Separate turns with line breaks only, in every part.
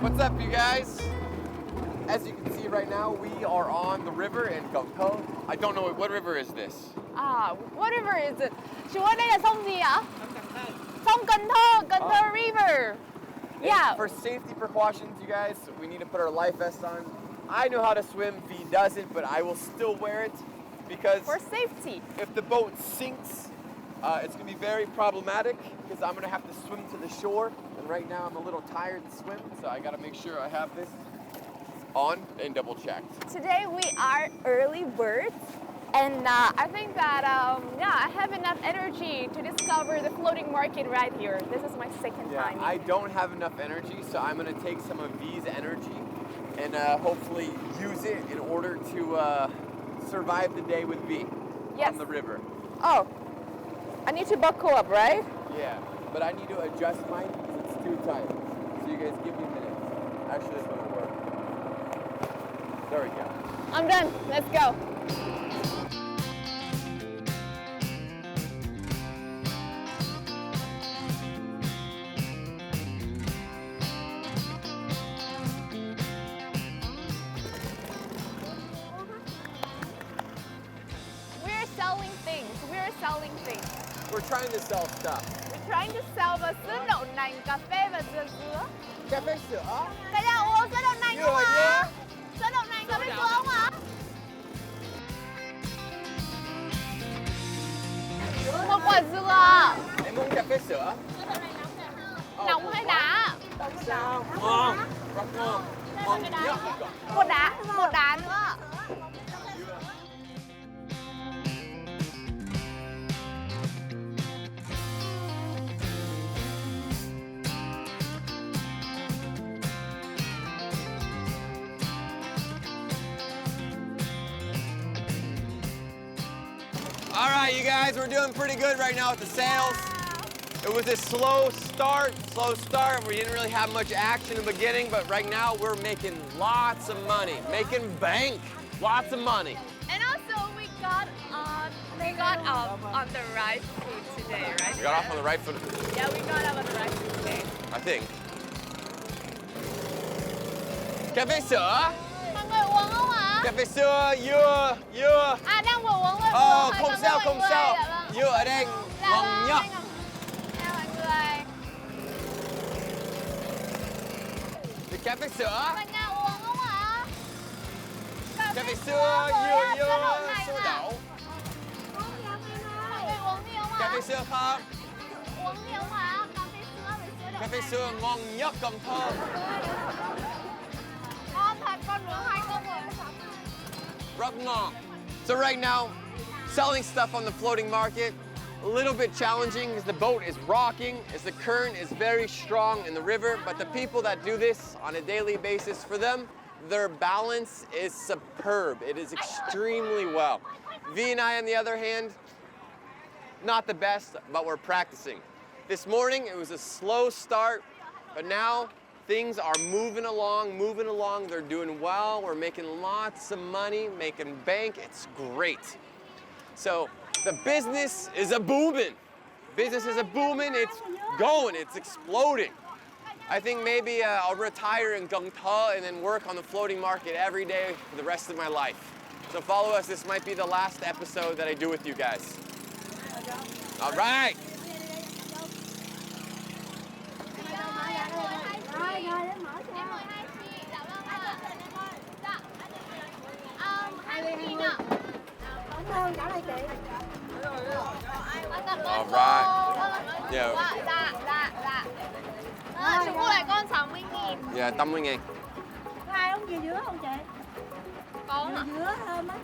What's up, you guys? As you can see right now, we are on the river in Cần Thơ. I don't know what river is this.
What river is it? Chú ơi, đây là sông gì ạ? Sông Cần Thơ River. Yeah.
For safety precautions, you guys, we need to put our life vests on. I know how to swim, V doesn't, but I will still wear it because
For safety.
if the boat sinks, it's going to be very problematic because I'm going to have to swim to the shore. And right now I'm a little tired to swim, so I got to make sure I have this on and double checked.
Today we are early birds, and I think that I have enough energy to discover the floating market right here. This is my second time.
I don't have enough energy, so I'm going to take some of V's energy and hopefully use it in order to survive the day with V on the river.
Oh, I need to buckle up, right?
Yeah, but I need to adjust mine because it's too tight. So you guys give me a minute. Actually, this one will work. There we go.
I'm done. Let's go. We're selling things.
We're trying to sell stuff.
We're trying to sell và sữa đậu nành, cà phê và dừa dứa.
Cà phê sữa.
Cả nhà uống sữa đậu nành không ạ? Sữa đậu nành, cà phê sữa không ạ? Một quả dừa.
Em muốn cà phê sữa.
Nóng hay đá?
Sao? Ngon. Rất ngon. Ngon nhất.
Một đá nữa.
All right, you guys, we're doing pretty good right now with the sales. It was a slow start. We didn't really have much action in the beginning, but right now we're making lots of money, making bank, lots of money.
And also we got off on the right foot today, right?
We got off on the right foot.
Yeah, we got off on the right foot today.
I think. Cà phê sữa.
Mọi người uống không ạ?
Cà phê sữa, dừa.
Đang vừa uống rồi.
Không sao. Dừa ở đây ngon nhất.
Chào mọi người.
Thì cà phê sữa.
Cả nhà uống không ạ?
Cà phê sữa, dừa, sữa đậu.
Mọi người uống gì không ạ?
Cà phê sữa không?
Uống gì không ạ? Cà phê sữa với sữa đậu
Cà phê sữa ngon nhất Cần Thơ.
Ngon thật, con uống 2 cốc rồi.
Rất ngon. So right now, selling stuff on the floating market, a little bit challenging as the boat is rocking, as the current is very strong in the river, but the people that do this on a daily basis, for them, their balance is superb. It is extremely well. V and I, on the other hand, not the best, but we're practicing. This morning, it was a slow start, but now things are moving along. They're doing well. We're making lots of money, making bank. It's great. So the business is a booming. It's going, it's exploding. I think maybe I'll retire in Cần Thơ and then work on the floating market every day for the rest of my life. So follow us. This might be the last episode that I do with you guys. All right. All right. Yeah.
Chú mua lại con 60.000.
Yeah, 80.000.
Có ai uống gì dứa không chị?
Có ạ.
Dứa thơm á.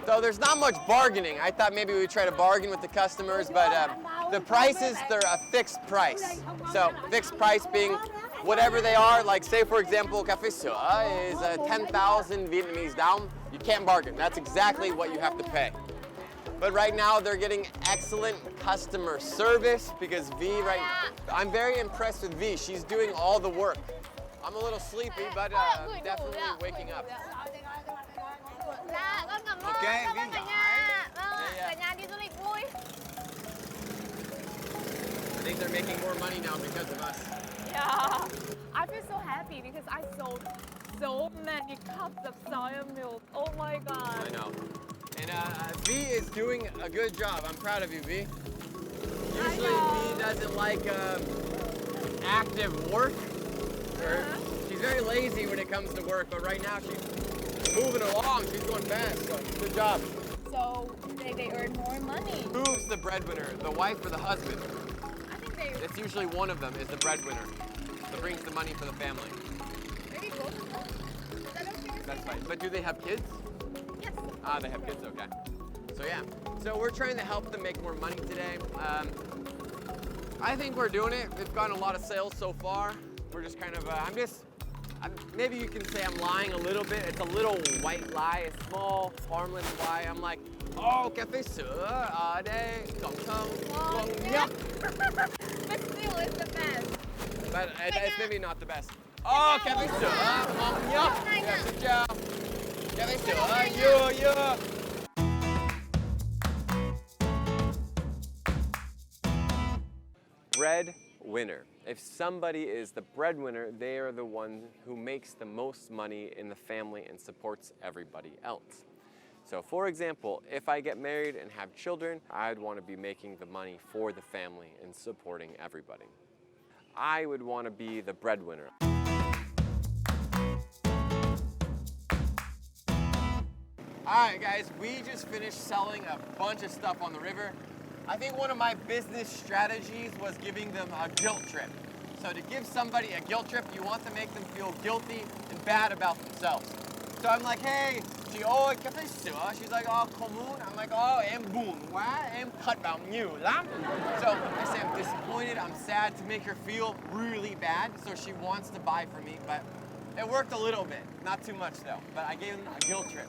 So there's not much bargaining. I thought maybe we'd try to bargain with the customers, but the prices, they're a fixed price. So fixed price being whatever they are, like say for example, cà phê sữa is 10,000 Vietnamese đồng. You can't bargain. That's exactly what you have to pay. But right now they're getting excellent customer service because I'm very impressed with V. She's doing all the work. I'm a little sleepy, but definitely waking up.
Dạ, con cảm ơn.
Okay,
Cảm ơn
Vi
cả
giỏi.
nhà. Vâng, cả nhà đi du lịch vui.
I think they're making more money now because of us.
Yeah. I feel so happy because I sold so many cups of soya milk. Oh my god.
I know. And V is doing a good job. I'm proud of you, V. Usually V doesn't like active work. She's very lazy when it comes to work, but right now she's moving along. She's going fast, so good job.
So they earn more money.
Who's the breadwinner, the wife or the husband?
I think they
It's usually one of them is the breadwinner that brings the money for the family.
maybe both of them. Is that okay?
That's fine. But do they have kids?
Yes.
Ah, they have kids, okay. So yeah, so we're trying to help them make more money today. I think we're doing it. We've gotten a lot of sales so far. We're just kind of, maybe you can say I'm lying a little bit. It's a little white lie, a small, harmless lie. I'm like, oh, cà phê sữa ở đây, cộng thông, ngon nhất.
But still, it's the best.
But it's maybe not the best. Oh, cà phê sữa ngon nhất. Yeah, xin chào. Cà phê sữa, yeah. Breadwinner. If somebody is the breadwinner, they are the one who makes the most money in the family and supports everybody else. So for example, if I get married and have children, I'd want to be making the money for the family and supporting everybody. I would want to be the breadwinner. All right, guys, we just finished selling a bunch of stuff on the river. I think one of my business strategies was giving them a guilt trip. So to give somebody a guilt trip, you want to make them feel guilty and bad about themselves. So I'm like, hey, chị ơi, cà phê sữa. She's like, oh, común. I'm like, oh, em buồn quá, em thất vọng nhiều lắm. So I say I'm disappointed, I'm sad, to make her feel really bad. So she wants to buy for me, but it worked a little bit. Not too much though, but I gave them a guilt trip.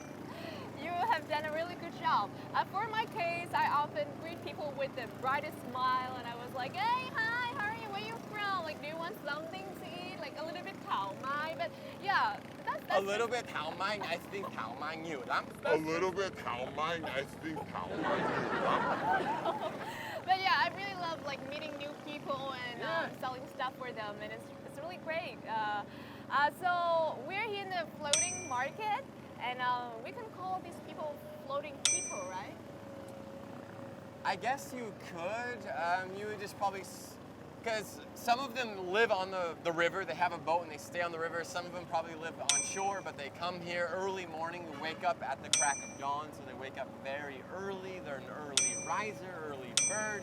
You have done a really good job. For my case, I often greet people with the brightest smile, and I was like, hey, hi, how are you? Where are you from? Like, do you want something to eat? Like, a little bit thảo mai, but yeah, that's
A little bit thảo mai, I think thảo mai nhiều lắm. A little bit thảo mai, I think thảo mai nhiều lắm.
But yeah, I really love like meeting new people and selling stuff for them, and it's really great. So we're here in the floating market, and we can call these people floating people, right?
I guess you could. You would just probably, because some of them live on the river. They have a boat and they stay on the river. Some of them probably live on shore, but they come here early morning to wake up at the crack of dawn. So they wake up very early. They're an early riser, early bird.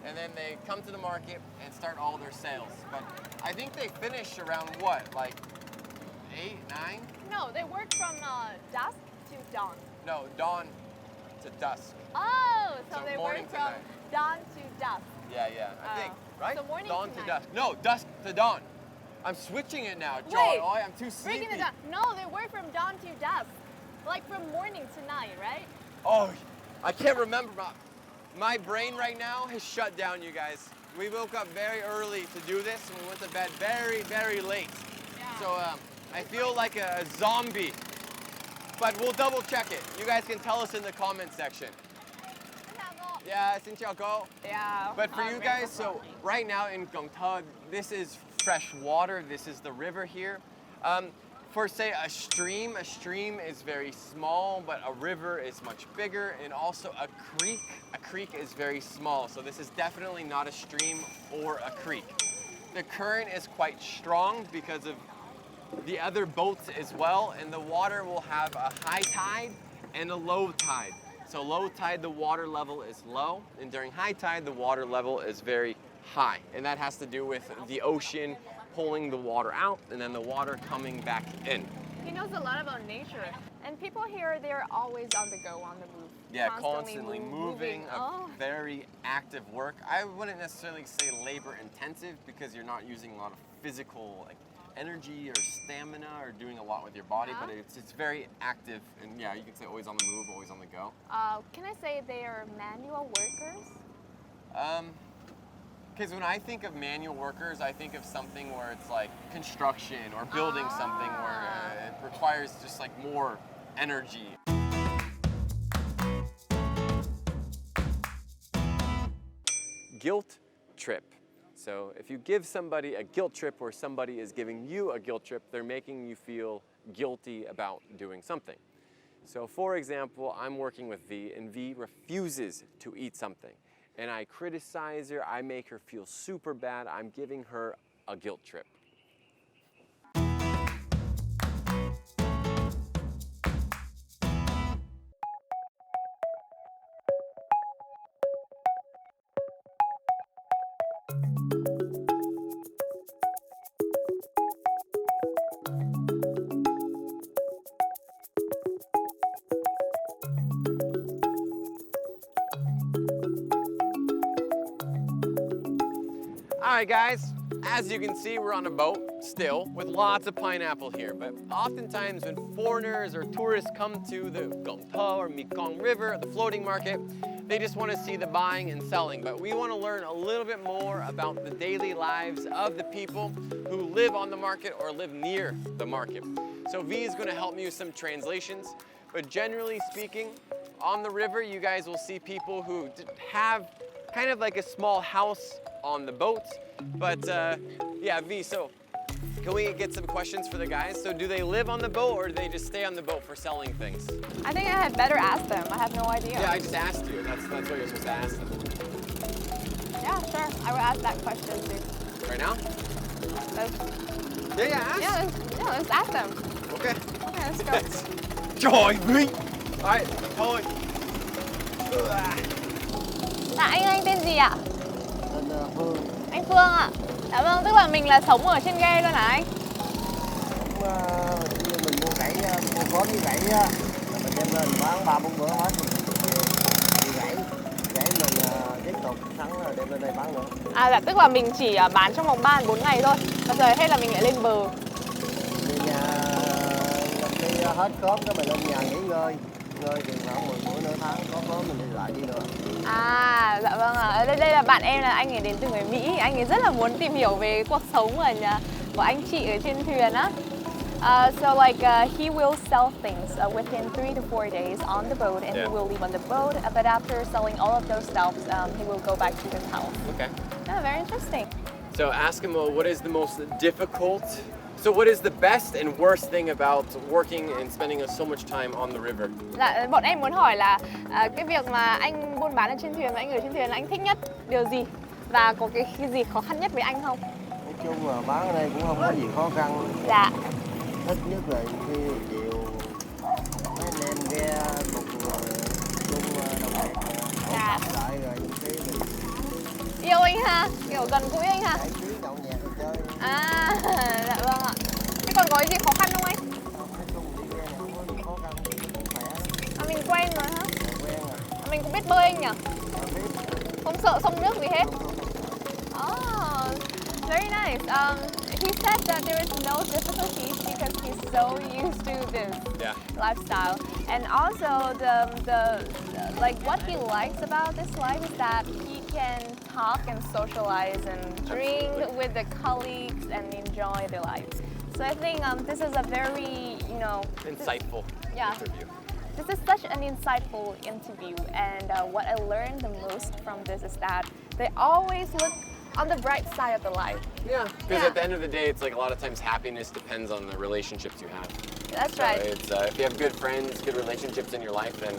And then they come to the market and start all their sales. But I think they finish around what, like 8, 9?
No, they work from dusk to dawn.
No, dawn to dusk.
Oh, so
So
they
morning
work
to
from
night.
dawn to dusk.
Yeah, I think, right?
So morning
dawn
to
to
night.
dusk. No, dusk to dawn. I'm switching it now, Joy.
Wait,
Oh, I'm too sleepy.
breaking it down. No, they work from dawn to dusk. Like from morning to night, right?
Oh, I can't remember. My brain right now has shut down, you guys. We woke up very early to do this, and we went to bed very, very late.
Yeah.
So I feel like a zombie. But we'll double check it. You guys can tell us in the comment section. Yeah, xin chào cô.
Yeah.
But for you
very
guys, so
lovely.
right now in Gong Ta, this is fresh water. This is the river here. For say a stream is very small, but a river is much bigger, and also a creek is very small. So this is definitely not a stream or a creek. The current is quite strong because of the other boats as well, and the water will have a high tide and a low tide. So low tide, the water level is low, and during high tide, the water level is very high. And that has to do with the ocean pulling the water out and then the water coming back in.
He knows a lot about nature. And people here, they're always on the go, on the move.
Yeah, constantly moving,
Oh.
very active work. I wouldn't necessarily say labor intensive because you're not using a lot of physical energy or stamina or doing a lot with your body, but it's very active, and yeah, you can say always on the move, always on the go.
Can I say they are manual workers?
Because when I think of manual workers, I think of something where it's like construction or building something where it requires just like more energy. Guilt trip. So if you give somebody a guilt trip or somebody is giving you a guilt trip, they're making you feel guilty about doing something. So for example, I'm working with V and V refuses to eat something. And I criticize her, I make her feel super bad, I'm giving her a guilt trip. All right, guys, as you can see, we're on a boat still with lots of pineapple here. But oftentimes when foreigners or tourists come to the Gong Po or Mekong River, the floating market, they just want to see the buying and selling. But we want to learn a little bit more about the daily lives of the people who live on the market or live near the market. So V is going to help me with some translations. But generally speaking, on the river, you guys will see people who have kind of like a small house on the boat. But yeah, V, so can we get some questions for the guys? So do they live on the boat or do they just stay on the boat for selling things?
I think I had better ask them. I have no idea.
Yeah, I just asked you. That's what you're supposed to ask them.
Yeah, sure. I will ask that question too.
Right now?
Let's,
Yeah, ask.
let's ask them.
Okay.
Okay, let's go.
Trời ơi! Alright, thôi.
Dạ, anh tên gì ạ?
Tên Phương.
Anh Phương ạ. Dạ vâng, tức là mình là sống ở trên ghe luôn hả anh?
Như mình mua gãy, mua khóm với gãy á, là mình đem lên bán 3-4 bữa hết rồi mình gãy mình tiếp tục sẵn rồi đem lên đây bán nữa.
À dạ, tức là mình chỉ bán trong vòng 3-4 ngày thôi. Và rồi hết là mình lại lên bờ.
Về nhà khi hết khóm cái mình lên nhà nghỉ ngơi thì khoảng 10 bữa nửa tháng có khóm mình đi lại đi nữa.
À dạ vâng ạ. Đây là bạn em, là anh ấy đến từ người Mỹ. Anh ấy rất là muốn tìm hiểu về cuộc sống ở nhà của anh chị ở trên thuyền á. So like he will sell things within 3 to 4 days on the boat, and he will leave on the boat. But after selling all of those stuff, he will go back to his house.
Okay.
Yeah, very interesting.
So ask him, what is the most difficult? So what is the best and worst thing about working and spending so much time on the river?
Dạ, bọn em muốn hỏi là cái việc mà anh buôn bán ở trên thuyền và anh ở trên thuyền là anh thích nhất điều gì? Và có cái gì khó khăn nhất với anh không?
Nói chung là bán ở đây cũng không có gì khó khăn.
Dạ.
Thích nhất là khi chiều mấy anh em ghe cùng chung đồng nghiệp
Dạ.
lại rồi những khi mình
Yêu anh ha, kiểu gần gũi anh ha.
giải trí nhậu nhẹt rồi chơi.
À, dạ vâng ạ. Thế còn có cái gì khó khăn không anh?
Nói chung đi ghe này không có gì khó khăn, cũng khỏe lắm.
À, mình quen rồi hả?
Quen rồi.
Mình cũng biết bơi anh nhỉ?
Biết.
Không sợ sông nước gì hết. Oh, very nice. He said that there is no difficulties because he's so used to this lifestyle, and also the like what he likes about this life is that he can talk and socialize and drink with the colleagues and enjoy their lives. So I think this is a very
Insightful interview.
This is such an insightful interview, and what I learned the most from this is that they always look on the bright side of the life.
Yeah, because at the end of the day, it's like a lot of times happiness depends on the relationships you have.
That's
So
right.
it's if you have good friends, good relationships in your life, then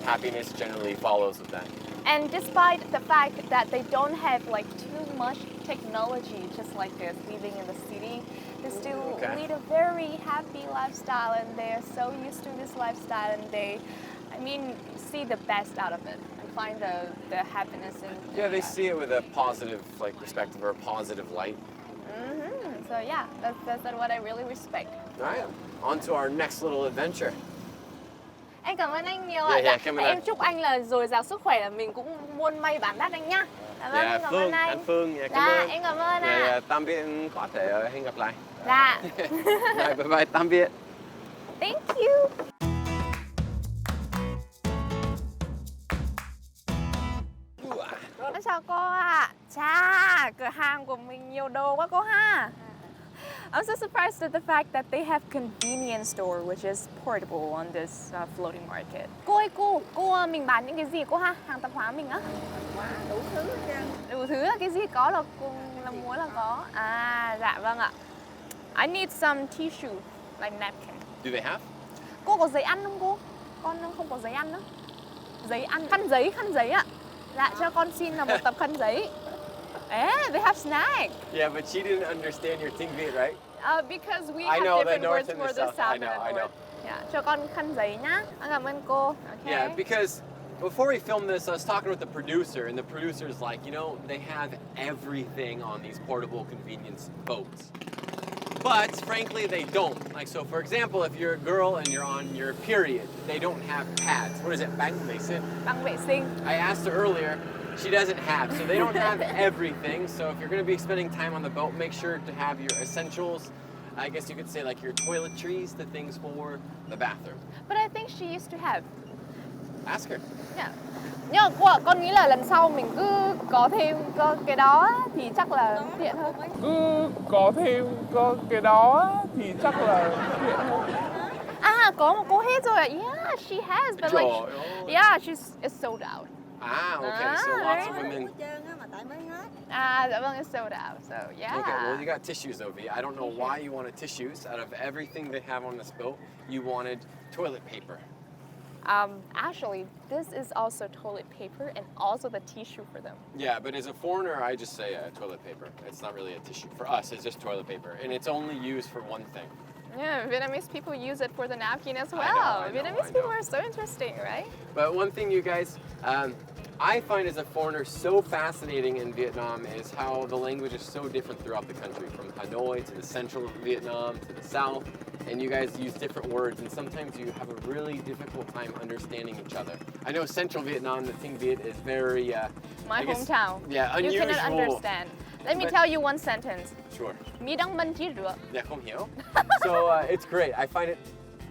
happiness generally follows with that.
And despite the fact that they don't have like too much technology, just like this, living in the city, they still lead a very happy lifestyle, and they are so used to this lifestyle, and they, see the best out of it and find the happiness in.
Yeah, they see it with a positive perspective or a positive light.
So yeah, that's what I really respect.
All right, on to our next little adventure.
Em cảm ơn anh nhiều ạ. Em chúc anh là dồi dào sức khỏe, là mình cũng buôn may bán đắt anh nhá. Vâng, cảm ơn anh.
Phương, cảm ơn.
Em cảm ơn ạ.
Tạm biệt, có thể hẹn gặp lại.
Dạ.
Bye bye, tạm biệt.
Thank you. Chào cô ạ. Chà, cửa hàng của mình nhiều đồ quá cô ha. I'm so surprised at the fact that they have convenience store which is portable on this floating market. Cô ơi cô mình bán những cái gì cô ha? Hàng tạp hóa mình á?
Quá đủ thứ hết trơn.
Đủ thứ là cái gì có là cô là muốn là có. À dạ vâng ạ. I need some tissue like napkin.
Do they have?
Cô có giấy ăn không cô? Con không có giấy ăn á. Giấy ăn, khăn giấy ạ. Dạ cho con xin là một tập khăn giấy. They have snack.
Yeah, but she didn't understand your tiếng Việt, right?
Because we
I
have
know, the
different
north
words
and
for
the
the
south.
south
I know,
and the
I know.
north. Yeah, cho con khăn giấy nhá. Cảm ơn cô. Okay.
Yeah, because before we filmed this, I was talking with the producer, and the producer's like, you know, they have everything on these portable convenience boats. But frankly, they don't. Like, so for example, if you're a girl and you're on your period, they don't have pads. What is it? Băng vệ sinh?
Băng vệ sinh.
I asked her earlier, she doesn't have. So they don't have everything. So if you're going to be spending time on the boat, make sure to have your essentials. I guess you could say like your toiletries, the things for the bathroom.
But I think she used to have.
Ask her.
Yeah. Nhưng mà con nghĩ là lần sau mình cứ có thêm cái đó thì chắc là tiện hơn.
Cứ có thêm cái đó thì chắc là tiện hơn.
À, có một cô hết rồi. Yeah, she has, but like, yeah, it's sold out.
Ah, okay. So lots of women.
Hết trơn á mà tại mới hết.
À, dạ vâng, it's sold out. So yeah.
Okay, well, you got tissues, Ovi. I don't know why you wanted tissues. Out of everything they have on this boat, you wanted toilet paper.
Actually, this is also toilet paper and also the tissue for them.
Yeah, but as a foreigner, I just say toilet paper. It's not really a tissue. For us, it's just toilet paper. And it's only used for one thing.
Yeah, Vietnamese people use it for the napkin as well.
I know,
Vietnamese people are so interesting, right?
But one thing, you guys, I find as a foreigner so fascinating in Vietnam is how the language is so different throughout the country, from Hanoi to the central Vietnam to the south, and you guys use different words, and sometimes you have a really difficult time understanding each other. I know central Vietnam, the tiếng Việt is very,
My
I guess,
hometown.
Yeah, unusual.
You cannot understand. Let me
But-
tell you one sentence.
Sure.
Mi đang bên chỉ được.
Yeah, không hiểu. So it's great. I find it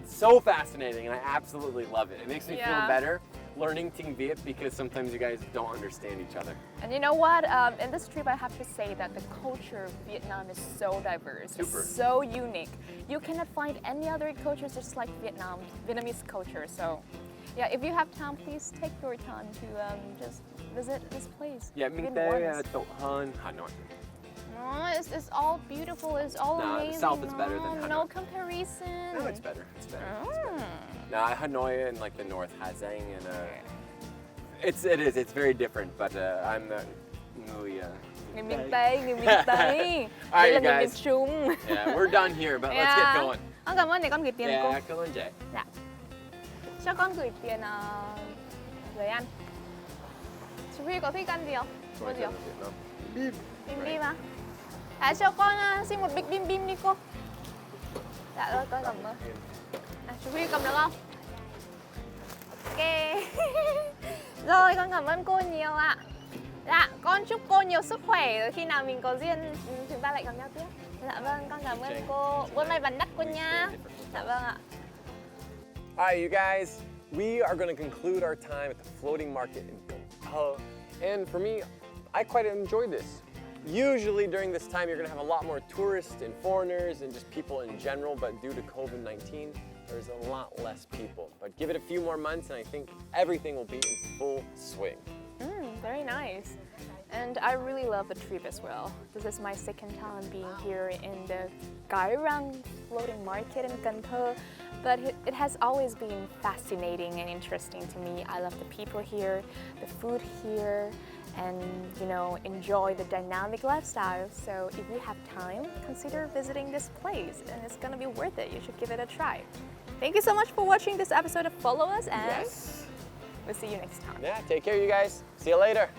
so fascinating, and I absolutely love it. It makes me feel
Yeah.
better learning tiếng Việt because sometimes you guys don't understand each other.
And you know what? In this trip, I have to say that the culture of Vietnam is so diverse,
Super.
it's so unique. You cannot find any other cultures just like Vietnamese culture. So, yeah, if you have time, please take your time to just visit this place.
Yeah, mình
Even
tới
once.
tốt hơn Hanoi.
No, it's all beautiful. It's all
Nah, the
amazing.
South is better than
No,
Hanoi.
no comparison.
No, it's better. It's better.
Mm.
No, Hanoi and like the north, Ha Giang, and it is. It's very different. But I'm the người
Người miền Tây.
All
Vậy
right,
là
you
người miền
guys.
Trung.
Yeah, we're done here, but let's get going.
Con cảm ơn để con gửi tiền cô.
Yeah, come on, Jay.
Dạ. Cho con gửi tiền giấy ăn. Chị Vy có thích ăn gì không? Mua gì không? Bim bim á? Cho con xin một bịch bim bim đi cô. Dạ rồi, con cảm ơn. Chị Vy cầm được không? Ok. Rồi, con cảm ơn cô nhiều ạ. Dạ, con chúc cô nhiều sức khỏe rồi khi nào mình có duyên chúng ta lại gặp nhau tiếp. Dạ vâng, con cảm ơn cô. Buôn may bán đắt cô nha. Dạ vâng ạ.
All right, you guys, we are going to conclude our time at the floating market in Cung. And for me, I quite enjoyed this. Usually during this time, you're going to have a lot more tourists and foreigners and just people in general, but due to COVID-19, there's a lot less people. But give it a few more months and I think everything will be in full swing.
Very nice. And I really love the trip as well. This is my second time being here in the Cái Răng floating market in Cần Thơ. But it has always been fascinating and interesting to me. I love the people here, the food here, and enjoy the dynamic lifestyle. So if you have time, consider visiting this place and it's gonna be worth it. You should give it a try. Thank you so much for watching this episode of Follow Us, and
Yes.
we'll see you next time.
Yeah, take care, you guys. See you later.